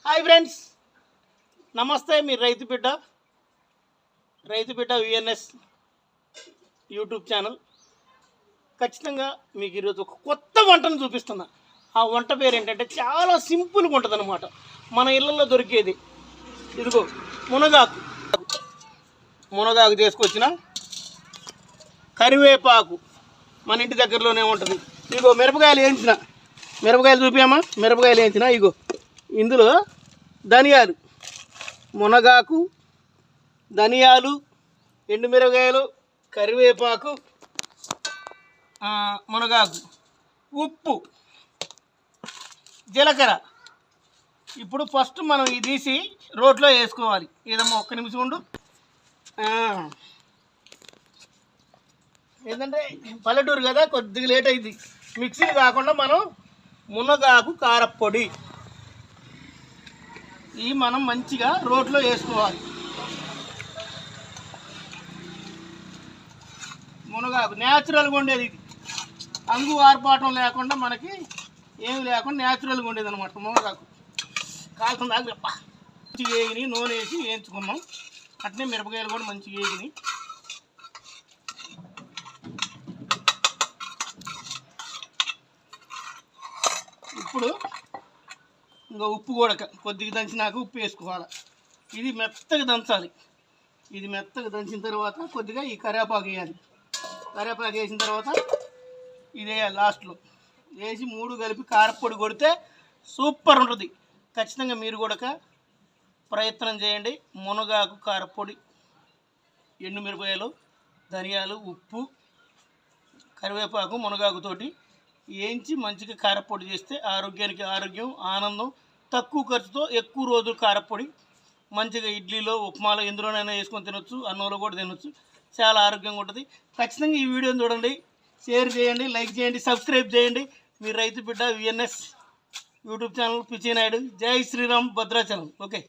Hi friends, నమస్తే. మీరు రైతు బిడ్డ విఎన్ఎస్ యూట్యూబ్ ఛానల్. ఖచ్చితంగా మీకు ఈరోజు ఒక కొత్త వంటను చూపిస్తున్నా. ఆ వంట పేరు ఏంటంటే చాలా సింపుల్గా ఉంటుంది అనమాట. మన ఇళ్ళల్లో దొరికేది. ఇదిగో మునగాకు తీసుకొచ్చిన, కరివేపాకు మన ఇంటి దగ్గరలోనే ఉంటుంది. ఇదిగో మిరపకాయలు చూపించమ్మా. మిరపకాయలు వేయించిన. ఇగో ఇందులో ధనియాలు, మునగాకు, ధనియాలు, ఎండుమిరపకాయలు, కరివేపాకు, మునగాకు, ఉప్పు, జీలకర్ర. ఇప్పుడు ఫస్ట్ మనం ఇది తీసి రోట్లో వేసుకోవాలి. ఏదమ్మా ఒక్క నిమిషం ఉండు. ఏంటంటే పల్లెటూరు కదా, కొద్దిగా లేట్ అయింది. మిక్సీ కాకుండా మనం మునగాకు కారపొడి ఇవి మనం మంచిగా రోట్లో వేసుకోవాలి. మునగాకు న్యాచురల్గా ఉండేది. ఇది అంగు ఆర్పాటం లేకుండా, మనకి ఏమి లేకుండా న్యాచురల్గా ఉండేది అనమాట. మునగాకు కాలుతుంది దాకా మంచిగా వేగిని నూనె వేసి వేయించుకున్నాం. అట్నే మిరపకాయలు కూడా మంచిగా వేగిని. ఇప్పుడు ఇంకా ఉప్పు కూడా కొద్దిగా దంచినాక ఉప్పు వేసుకోవాలి. ఇది మెత్తగా దంచాలి. ఇది మెత్తగా దంచిన తర్వాత కొద్దిగా ఈ కరివేపాకు వేయాలి. కరివేపాకు వేసిన తర్వాత ఇది వేయాలి. లాస్ట్లో వేసి మూడు కలిపి కారపొడి కొడితే సూపర్ ఉంటుంది. ఖచ్చితంగా మీరు కూడా ప్రయత్నం చేయండి. మునగాకు కారపొడి, ఎండుమిరపకాయలు, ధనియాలు, ఉప్పు, కరివేపాకు, మునగాకుతోటి వేయించి మంచిగా కారపొడి చేస్తే ఆరోగ్యానికి ఆరోగ్యం, ఆనందం. తక్కువ ఖర్చుతో ఎక్కువ రోజులు కారపొడి మంచిగా ఇడ్లీలో, ఉప్మాలో, ఎందులోనైనా వేసుకొని తినొచ్చు. అన్నంలో కూడా తినొచ్చు. చాలా ఆరోగ్యంగా ఉంటుంది. ఖచ్చితంగా ఈ వీడియోని చూడండి, షేర్ చేయండి, లైక్ చేయండి, సబ్స్క్రైబ్ చేయండి. మీ రైతు బిడ్డ విఎన్ఎస్ యూట్యూబ్ ఛానల్ పిచ్చి నాయుడు. జై శ్రీరామ్, భద్రాచలం. ఓకే.